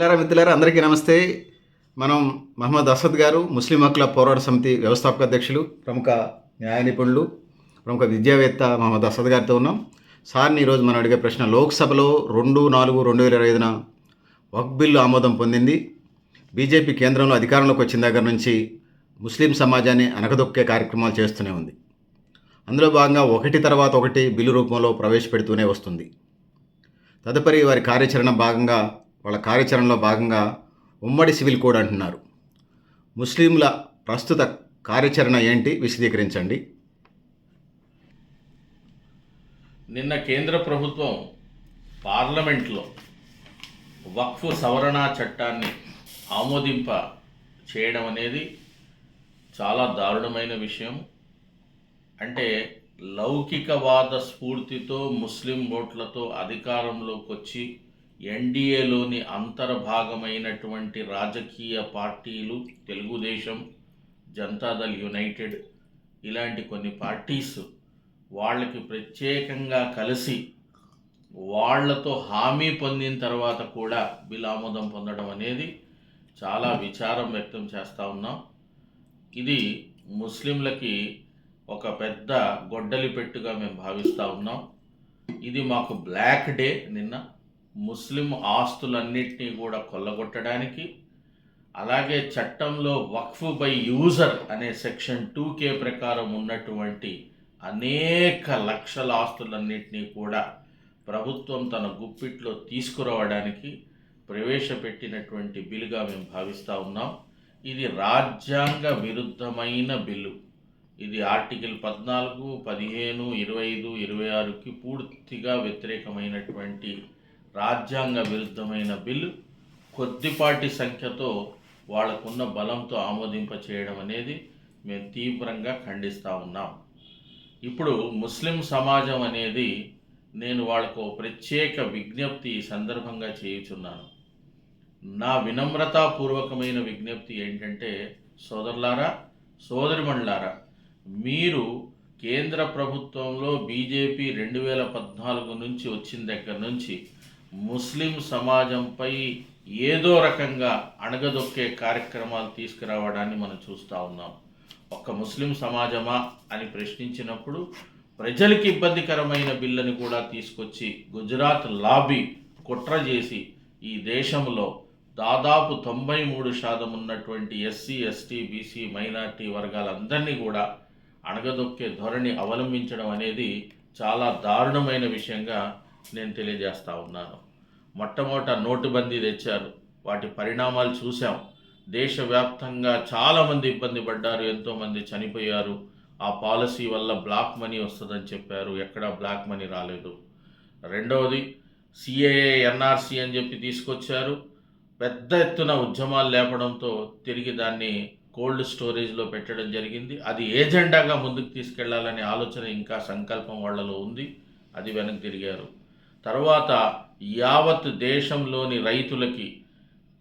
మిత్రులారా అందరికీ నమస్తే. మనం మహమ్మద్ అసద్ గారు ముస్లిం హక్కుల పోరాట సమితి వ్యవస్థాపక అధ్యక్షులు, ప్రముఖ న్యాయ నిపుణులు, ప్రముఖ విద్యావేత్త మహమ్మద్ అసద్ గారితో ఉన్నాం. సార్ని ఈరోజు మనం అడిగే ప్రశ్న, లోక్సభలో 2/4/2025 వక్ఫ్ బిల్లు ఆమోదం పొందింది. బీజేపీ కేంద్రంలో అధికారంలోకి వచ్చిన దగ్గర నుంచి ముస్లిం సమాజాన్ని అనగదొక్కే కార్యక్రమాలు చేస్తూనే ఉంది. అందులో భాగంగా ఒకటి తర్వాత ఒకటి బిల్లు రూపంలో ప్రవేశపెడుతూనే వస్తుంది. తదుపరి వారి వాళ్ళ కార్యాచరణలో భాగంగా ఉమ్మడి సివిల్ కోడ్ అంటున్నారు. ముస్లింల ప్రస్తుత కార్యాచరణ ఏంటి, విశదీకరించండి. నిన్న కేంద్ర ప్రభుత్వం పార్లమెంట్లో వక్ఫ్ సవరణ చట్టాన్ని ఆమోదింప చేయడం అనేది చాలా దారుణమైన విషయం. అంటే లౌకికవాద స్ఫూర్తితో ముస్లిం ఓట్లతో అధికారంలోకి వచ్చి ఎన్డీఏలోని అంతర్భాగమైనటువంటి రాజకీయ పార్టీలు, తెలుగుదేశం, జనతాదళ్ యునైటెడ్ ఇలాంటి కొన్ని పార్టీస్ వాళ్ళకి ప్రత్యేకంగా కలిసి వాళ్లతో హామీ పొందిన తర్వాత కూడా బిల్ ఆమోదం పొందడం అనేది చాలా విచారం వ్యక్తం చేస్తూ ఉన్నాం. ఇది ముస్లింలకి ఒక పెద్ద గొడ్డలి పెట్టుగా మేము భావిస్తూ ఉన్నాం. ఇది మాకు బ్లాక్ డే. నిన్న ముస్లిం ఆస్తులన్నింటినీ కూడా కొల్లగొట్టడానికి, అలాగే చట్టంలో వక్ఫ్ బై యూజర్ అనే సెక్షన్ 2K ప్రకారం ఉన్నటువంటి అనేక లక్షల ఆస్తులన్నింటినీ కూడా ప్రభుత్వం తన గుప్పిట్లో తీసుకురావడానికి ప్రవేశపెట్టినటువంటి బిల్లుగా మేము భావిస్తూ ఉన్నాం. ఇది రాజ్యాంగ విరుద్ధమైన బిల్లు. ఇది ఆర్టికల్ 14, 15, 25, 26కి పూర్తిగా వ్యతిరేకమైనటువంటి రాజ్యాంగ విరుద్ధమైన బిల్లు. కొద్దిపాటి సంఖ్యతో వాళ్ళకున్న బలంతో ఆమోదింప చేయడం అనేది మేము తీవ్రంగా ఖండిస్తూ ఉన్నాం. ఇప్పుడు ముస్లిం సమాజం అనేది నేను వాళ్ళకు ప్రత్యేక విజ్ఞప్తి ఈ సందర్భంగా చేయుచున్నాను. నా వినమ్రతాపూర్వకమైన విజ్ఞప్తి ఏంటంటే, సోదరులారా, సోదరిమణులారా, మీరు కేంద్ర ప్రభుత్వంలో బీజేపీ 2014 నుంచి వచ్చిన దగ్గర నుంచి ముస్లిం సమాజంపై ఏదో రకంగా అణగదొక్కే కార్యక్రమాలు తీసుకురావడాన్ని మనం చూస్తూ ఉన్నాం. ఒక్క ముస్లిం సమాజమా అని ప్రశ్నించినప్పుడు ప్రజలకు ఇబ్బందికరమైన బిల్లుని కూడా తీసుకొచ్చి గుజరాత్ లాబీ కుట్ర చేసి ఈ దేశంలో దాదాపు 93% ఉన్నటువంటి ఎస్సీ, ఎస్టీ, బీసీ, మైనార్టీ వర్గాలందరినీ కూడా అణగదొక్కే ధోరణి అవలంబించడం అనేది చాలా దారుణమైన విషయంగా నేను తెలియజేస్తూ ఉన్నాను. మొట్టమొదట నోటుబందీ తెచ్చారు. వాటి పరిణామాలు చూసాం. దేశవ్యాప్తంగా చాలామంది ఇబ్బంది పడ్డారు, ఎంతోమంది చనిపోయారు. ఆ పాలసీ వల్ల బ్లాక్ మనీ వస్తుందని చెప్పారు, ఎక్కడా బ్లాక్ మనీ రాలేదు. రెండవది సిఏఏ, ఎన్ఆర్సీ అని చెప్పి తీసుకొచ్చారు. పెద్ద ఎత్తున ఉద్యమాలు లేపడంతో తిరిగి దాన్ని కోల్డ్ స్టోరేజ్లో పెట్టడం జరిగింది. అది ఏజెండాగా ముందుకు తీసుకెళ్లాలనే ఆలోచన ఇంకా సంకల్పం వాళ్ళలో ఉంది. అది వెనక్కి తిరిగారు. తర్వాత యావత్ దేశంలోని రైతులకి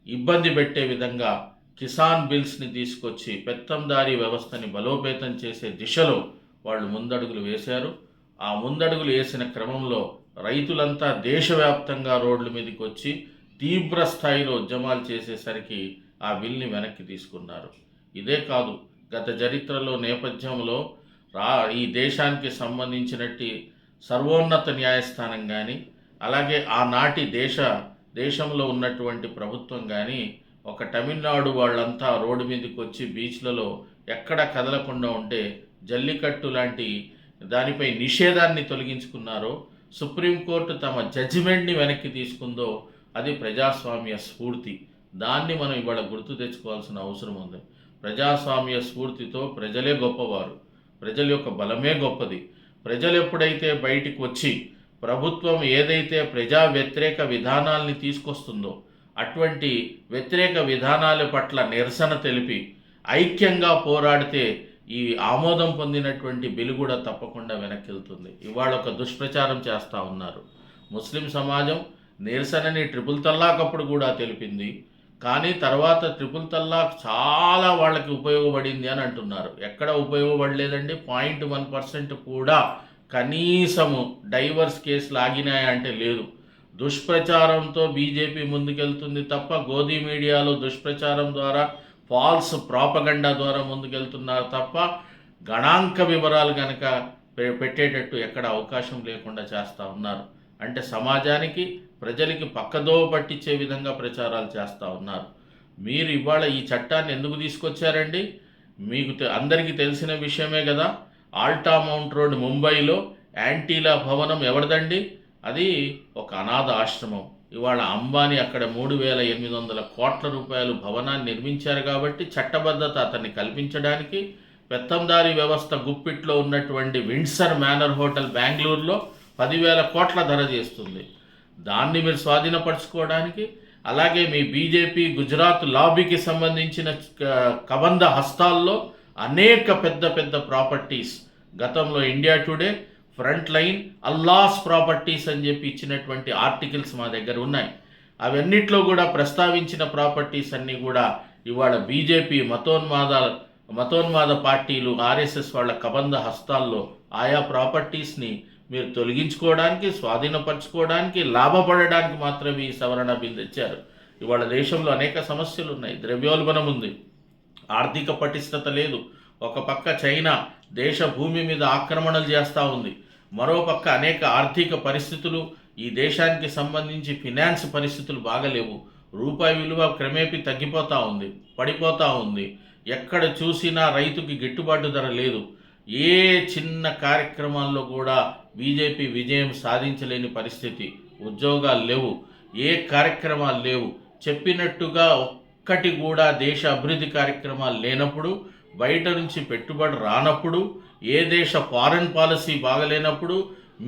ఇబ్బంది పెట్టే విధంగా కిసాన్ బిల్స్ని తీసుకొచ్చి పెత్తందారీ వ్యవస్థని బలోపేతం చేసే దిశలో వాళ్ళు ముందడుగులు వేశారు. ఆ ముందడుగులు వేసిన క్రమంలో రైతులంతా దేశవ్యాప్తంగా రోడ్ల మీదకి వచ్చి తీవ్ర స్థాయిలో ఉద్యమాలు చేసేసరికి ఆ బిల్ని వెనక్కి తీసుకున్నారు. ఇదే కాదు, గత చరిత్రలో నేపథ్యంలో ఈ దేశానికి సంబంధించినట్టు సర్వోన్నత న్యాయస్థానం కానీ, అలాగే ఆనాటి దేశంలో ఉన్నటువంటి ప్రభుత్వం కానీ ఒక తమిళనాడు వాళ్ళంతా రోడ్డు మీదకి వచ్చి బీచ్లలో ఎక్కడ కదలకుండా ఉంటే జల్లికట్టు లాంటి దానిపై నిషేధాన్ని తొలగించుకున్నారో, సుప్రీంకోర్టు తమ జడ్జిమెంట్ని వెనక్కి తీసుకుందో, అది ప్రజాస్వామ్య స్ఫూర్తి. దాన్ని మనం ఇవాళ గుర్తు తెచ్చుకోవాల్సిన అవసరం ఉంది. ప్రజాస్వామ్య స్ఫూర్తితో ప్రజలే గొప్పవారు, ప్రజల యొక్క బలమే గొప్పది. ప్రజలు ఎప్పుడైతే బయటికి వచ్చి ప్రభుత్వం ఏదైతే ప్రజా వ్యతిరేక విధానాల్ని తీసుకొస్తుందో అటువంటి వ్యతిరేక విధానాల పట్ల నిరసన తెలిపి ఐక్యంగా పోరాడితే ఈ ఆమోదం పొందినటువంటి బిల్లు కూడా తప్పకుండా వెనక్కి వెళ్తుంది. ఇవాళ ఒక దుష్ప్రచారం చేస్తూ ఉన్నారు. ముస్లిం సమాజం నిరసనని ట్రిపుల్ తల్లాక్ అప్పుడు కూడా తెలిపింది, కానీ తర్వాత ట్రిపుల్ తల్లాక్ చాలా వాళ్ళకి ఉపయోగపడింది అని అంటున్నారు. ఎక్కడ ఉపయోగపడలేదండి. 0.1% కూడా కనీసము డైవర్స్ కేసులు ఆగినాయా అంటే లేదు. దుష్ప్రచారంతో బీజేపీ ముందుకెళ్తుంది తప్ప గోధీ మీడియాలో దుష్ప్రచారం ద్వారా ఫాల్స్ ప్రాపగండా ద్వారా ముందుకెళ్తున్నారు తప్ప గణాంక వివరాలు కనుక పెట్టేటట్టు ఎక్కడ అవకాశం లేకుండా చేస్తూ ఉన్నారు. అంటే సమాజానికి ప్రజలకి పక్కదోవ పట్టించే విధంగా ప్రచారాలు చేస్తూ ఉన్నారు. మీరు ఇవాళ ఈ చట్టాన్ని ఎందుకు తీసుకొచ్చారండి? మీకు అందరికీ తెలిసిన విషయమే కదా. ఆల్టా మౌంట్ రోడ్ ముంబైలో యాంటీలా భవనం ఎవరిదండి? అది ఒక అనాథ ఆశ్రమం. ఇవాళ అంబానీ అక్కడ 3,800 కోట్ల రూపాయలు భవనాన్ని నిర్మించారు కాబట్టి చట్టబద్ధత అతన్ని కల్పించడానికి పెత్తందారీ వ్యవస్థ గుప్పిట్లో ఉన్నటువంటి విండ్సర్ మేనర్ హోటల్ బెంగళూరులో 10,000 కోట్ల ధర చేస్తుంది. దాన్ని మీరు స్వాధీనపరచుకోవడానికి, అలాగే మీ బీజేపీ గుజరాత్ లాబీకి సంబంధించిన కబంధ హస్తాల్లో అనేక పెద్ద పెద్ద ప్రాపర్టీస్ గతంలో India today, front line, Allah's properties అని చెప్పి ఇచ్చినటువంటి ఆర్టికల్స్ మా దగ్గర ఉన్నాయి. అవన్నిట్లో కూడా ప్రస్తావించిన ప్రాపర్టీస్ అన్నీ కూడా ఇవాళ బీజేపీ మతోన్మాద పార్టీలు, ఆర్ఎస్ఎస్ వాళ్ళ కబంధ హస్తాల్లో ఆయా ప్రాపర్టీస్ని మీరు తొలగించుకోవడానికి, స్వాధీనపరచుకోవడానికి, లాభపడడానికి మాత్రమే ఈ సవరణ బిల్ తెచ్చారు. ఇవాళ దేశంలో అనేక సమస్యలు ఉన్నాయి. ద్రవ్యోల్బణం ఉంది, ఆర్థిక పటిష్టత లేదు. ఒక పక్క చైనా దేశ భూమి మీద ఆక్రమణలు చేస్తూ ఉంది, మరోపక్క అనేక ఆర్థిక పరిస్థితులు, ఈ దేశానికి సంబంధించి ఫినాన్స్ పరిస్థితులు బాగలేవు. రూపాయి విలువ క్రమేపీ తగ్గిపోతూ ఉంది, పడిపోతూ ఉంది. ఎక్కడ చూసినా రైతుకి గిట్టుబాటు ధర లేదు. ఏ చిన్న కార్యక్రమాల్లో కూడా బీజేపీ విజయం సాధించలేని పరిస్థితి. ఉద్యోగాలు లేవు, ఏ కార్యక్రమాలు లేవు. చెప్పినట్టుగా ఒక్కటి కూడా దేశ అభివృద్ధి కార్యక్రమాలు లేనప్పుడు, బయట నుంచి పెట్టుబడి రానప్పుడు, ఏ దేశ ఫారెన్ పాలసీ బాగలేనప్పుడు,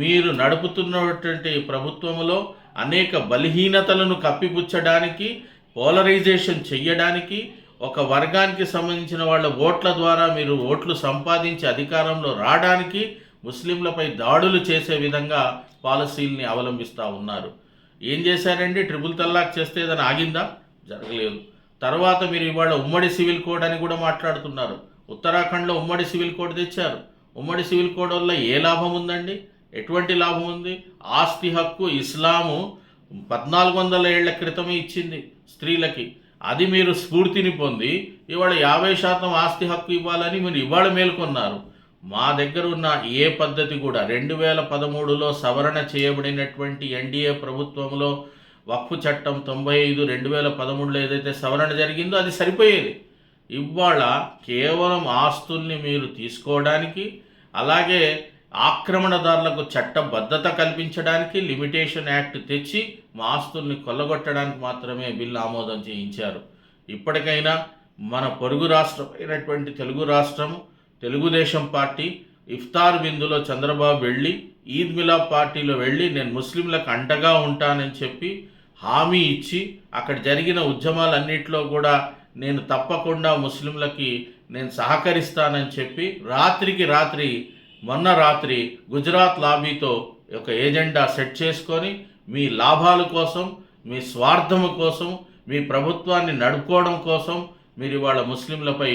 మీరు నడుపుతున్నటువంటి ప్రభుత్వంలో అనేక బలహీనతలను కప్పిపుచ్చడానికి, పోలరైజేషన్ చెయ్యడానికి, ఒక వర్గానికి సంబంధించిన వాళ్ళ ఓట్ల ద్వారా మీరు ఓట్లు సంపాదించి అధికారంలో రావడానికి ముస్లింలపై దాడులు చేసే విధంగా పాలసీల్ని అవలంబిస్తూ ఉన్నారు. ఏం చేశారండి? ట్రిపుల్ తల్లాక్ చేస్తే ఏదైనా ఆగిందా? జరగలేదు. తర్వాత మీరు ఇవాళ ఉమ్మడి సివిల్ కోడ్ అని కూడా మాట్లాడుతున్నారు. ఉత్తరాఖండ్లో ఉమ్మడి సివిల్ కోడ్ తెచ్చారు. ఉమ్మడి సివిల్ కోడ్ వల్ల ఏ లాభం ఉందండి? ఎటువంటి లాభం ఉంది? ఆస్తి హక్కు ఇస్లాము 1400 ఏళ్ల క్రితమే ఇచ్చింది స్త్రీలకి. అది మీరు స్ఫూర్తిని పొంది ఇవాళ 50% ఆస్తి హక్కు ఇవ్వాలని మీరు ఇవాళ మేల్కొన్నారు. మా దగ్గర ఉన్న ఏ పద్ధతి కూడా 2013లో సవరణ చేయబడినటువంటి ఎన్డీఏ ప్రభుత్వంలో వక్ఫ్ చట్టం 95 2013లో ఏదైతే సవరణ జరిగిందో అది సరిపోయేది. ఇవాళ కేవలం ఆస్తుల్ని మీరు తీసుకోవడానికి, అలాగే ఆక్రమణదారులకు చట్టబద్ధత కల్పించడానికి లిమిటేషన్ యాక్ట్ తెచ్చి మా ఆస్తుల్ని కొల్లగొట్టడానికి మాత్రమే బిల్లు ఆమోదం చేయించారు. ఇప్పటికైనా మన పొరుగు రాష్ట్రం అయినటువంటి తెలుగు రాష్ట్రం, తెలుగుదేశం పార్టీ ఇఫ్తార్ విందులో చంద్రబాబు వెళ్ళి, ఈద్ మిలాద్ పార్టీలో వెళ్ళి నేను ముస్లింలకు అండగా ఉంటానని చెప్పి హామీ ఇచ్చి, అక్కడ జరిగిన ఉద్యమాలన్నింటిలో కూడా నేను తప్పకుండా ముస్లింలకి నేను సహకరిస్తానని చెప్పి రాత్రికి రాత్రి మొన్న రాత్రి గుజరాత్ లాబీతో ఒక ఏజెండా సెట్ చేసుకొని మీ లాభాల కోసం, మీ స్వార్థము కోసం, మీ ప్రభుత్వాన్ని నడుపుకోవడం కోసం మీరు ఇవాళ ముస్లింలపై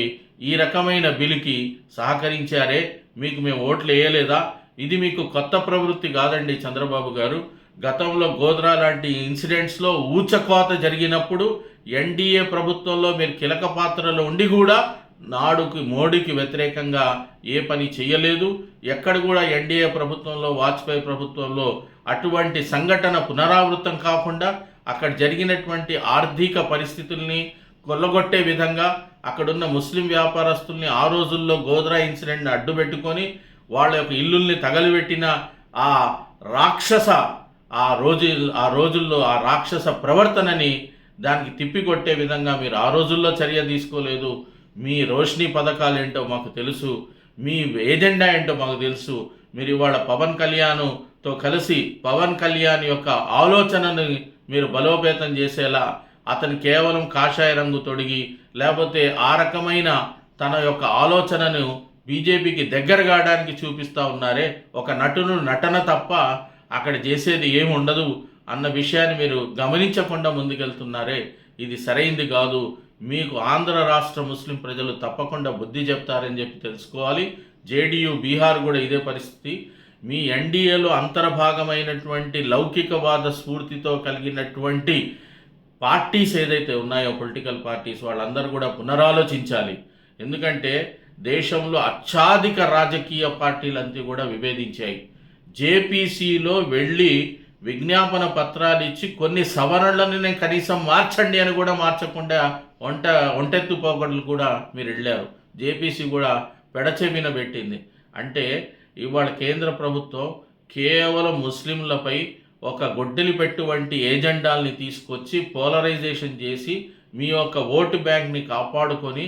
ఈ రకమైన బిల్లుకి సహకరించారే. మీకు మేము ఓట్లు వేయలేదా? ఇది మీకు కొత్త ప్రవృత్తి కాదండి చంద్రబాబు గారు. గతంలో గోద్రా లాంటి ఇన్సిడెంట్స్లో ఊచకోత జరిగినప్పుడు ఎన్డీఏ ప్రభుత్వంలో మీరు కీలక పాత్రలో ఉండి కూడా నాడుకి మోడీకి వ్యతిరేకంగా ఏ పని చేయలేదు. ఎక్కడ కూడా ఎన్డీఏ ప్రభుత్వంలో, వాజ్పేయి ప్రభుత్వంలో అటువంటి సంఘటన పునరావృతం కాకుండా అక్కడ జరిగినటువంటి ఆర్థిక పరిస్థితుల్ని కొల్లగొట్టే విధంగా అక్కడున్న ముస్లిం వ్యాపారస్తుల్ని ఆ రోజుల్లో గోద్రా ఇన్సిడెంట్ని అడ్డుపెట్టుకొని వాళ్ళ యొక్క ఇల్లుల్ని తగలబెట్టిన ఆ రోజుల్లో ఆ రాక్షస ప్రవర్తనని దానికి తిప్పికొట్టే విధంగా మీరు ఆ రోజుల్లో చర్య తీసుకోలేదు. మీ రోషిని పథకాలు ఏంటో మాకు తెలుసు, మీ ఏజెండా ఏంటో మాకు తెలుసు. మీరు ఇవాళ పవన్ కళ్యాణ్తో కలిసి పవన్ కళ్యాణ్ యొక్క ఆలోచనని మీరు బలోపేతం చేసేలా అతను కేవలం కాషాయ రంగు తొడిగి, లేకపోతే ఆ రకమైన తన యొక్క ఆలోచనను బీజేపీకి దగ్గర కావడానికి చూపిస్తూ ఉన్నారే. ఒక నటన తప్ప అక్కడ చేసేది ఏమి ఉండదు అన్న విషయాన్ని మీరు గమనించకుండా ముందుకెళ్తున్నారే. ఇది సరైంది కాదు. మీకు ఆంధ్ర రాష్ట్ర ముస్లిం ప్రజలు తప్పకుండా బుద్ధి చెప్తారని చెప్పి తెలుసుకోవాలి. జేడీయూ బీహార్ కూడా ఇదే పరిస్థితి. మీ ఎన్డీఏలో అంతర్భాగమైనటువంటి లౌకికవాద స్ఫూర్తితో కలిగినటువంటి పార్టీస్ ఏదైతే ఉన్నాయో, పొలిటికల్ పార్టీస్, వాళ్ళందరూ కూడా పునరాలోచించాలి. ఎందుకంటే దేశంలో అత్యధిక రాజకీయ పార్టీలంతా కూడా విభేదించాయి. జేపీసీలో వెళ్ళి విజ్ఞాపన పత్రాలు ఇచ్చి కొన్ని సవరణలను నేను కనీసం మార్చండి అని కూడా మార్చకుండా ఒంటెత్తు పోకడలు కూడా మీరు వెళ్ళారు. జేపీసీ కూడా పెడచెవిన పెట్టింది. అంటే ఇవాళ కేంద్ర ప్రభుత్వం కేవలం ముస్లింలపై ఒక గొడ్డలి పెట్టు వంటి ఏజెండాల్ని తీసుకొచ్చి పోలరైజేషన్ చేసి మీ యొక్క ఓటు బ్యాంక్ని కాపాడుకొని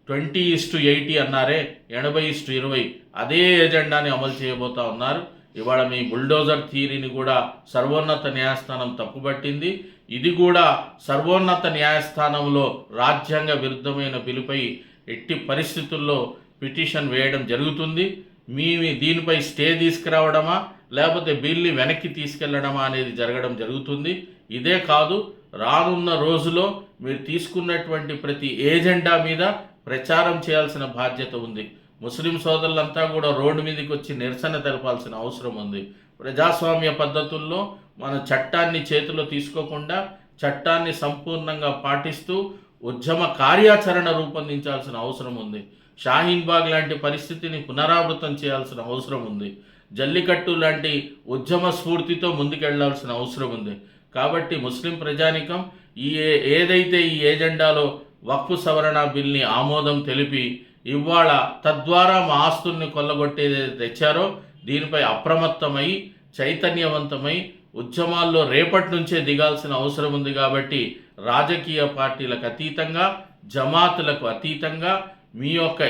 20:80 అన్నారే, 80:20 అదే ఎజెండాని అమలు చేయబోతా ఉన్నారు. ఇవాళ మీ బుల్డోజర్ థియరీని కూడా సర్వోన్నత న్యాయస్థానం తప్పుపట్టింది. ఇది కూడా సర్వోన్నత న్యాయస్థానంలో రాజ్యాంగ విరుద్ధమైన బిల్లుపై ఎట్టి పరిస్థితుల్లో పిటిషన్ వేయడం జరుగుతుంది. దీనిపై స్టే తీసుకురావడమా లేకపోతే బిల్ని వెనక్కి తీసుకెళ్లడమా అనేది జరగడం జరుగుతుంది. ఇదే కాదు, రానున్న రోజులో మీరు తీసుకున్నటువంటి ప్రతి ఏజెండా మీద ప్రచారం చేయాల్సిన బాధ్యత ఉంది. ముస్లిం సోదరులంతా కూడా రోడ్డు మీదకి వచ్చి నిరసన తెలపాల్సిన అవసరం ఉంది. ప్రజాస్వామ్య పద్ధతుల్లో మన చట్టాన్ని చేతిలో తీసుకోకుండా చట్టాన్ని సంపూర్ణంగా పాటిస్తూ ఉద్యమ కార్యాచరణ రూపొందించాల్సిన అవసరం ఉంది. షాహీన్ బాగ్ లాంటి పరిస్థితిని పునరావృతం చేయాల్సిన అవసరం ఉంది. జల్లికట్టు లాంటి ఉద్యమ స్ఫూర్తితో ముందుకెళ్లాల్సిన అవసరం ఉంది. కాబట్టి ముస్లిం ప్రజానికం ఏదైతే ఈ ఏజెండాలో వక్ఫ్ సవరణ బిల్ని ఆమోదం తెలిపి ఇవాళ తద్వారా మా ఆస్తుల్ని కొల్లగొట్టేది తెచ్చారో దీనిపై అప్రమత్తమై చైతన్యవంతమై ఉద్యమాల్లో రేపటి నుంచే దిగాల్సిన అవసరం ఉంది. కాబట్టి రాజకీయ పార్టీలకు అతీతంగా, జమాతులకు అతీతంగా, మీ యొక్క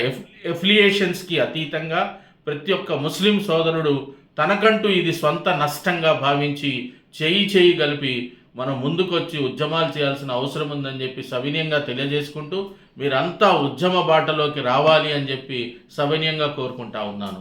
ఎఫిలియేషన్స్కి అతీతంగా ప్రతి ఒక్క ముస్లిం సోదరుడు తనకంటూ ఇది సొంత నష్టంగా భావించి చేయి కలిపి మనం ముందుకొచ్చి ఉద్యమాలు చేయాల్సిన అవసరం ఉందని చెప్పి సవినయంగా తెలియజేసుకుంటూ మీరంతా ఉద్యమ బాటలోకి రావాలి అని చెప్పి సవినయంగా కోరుకుంటా ఉన్నాను.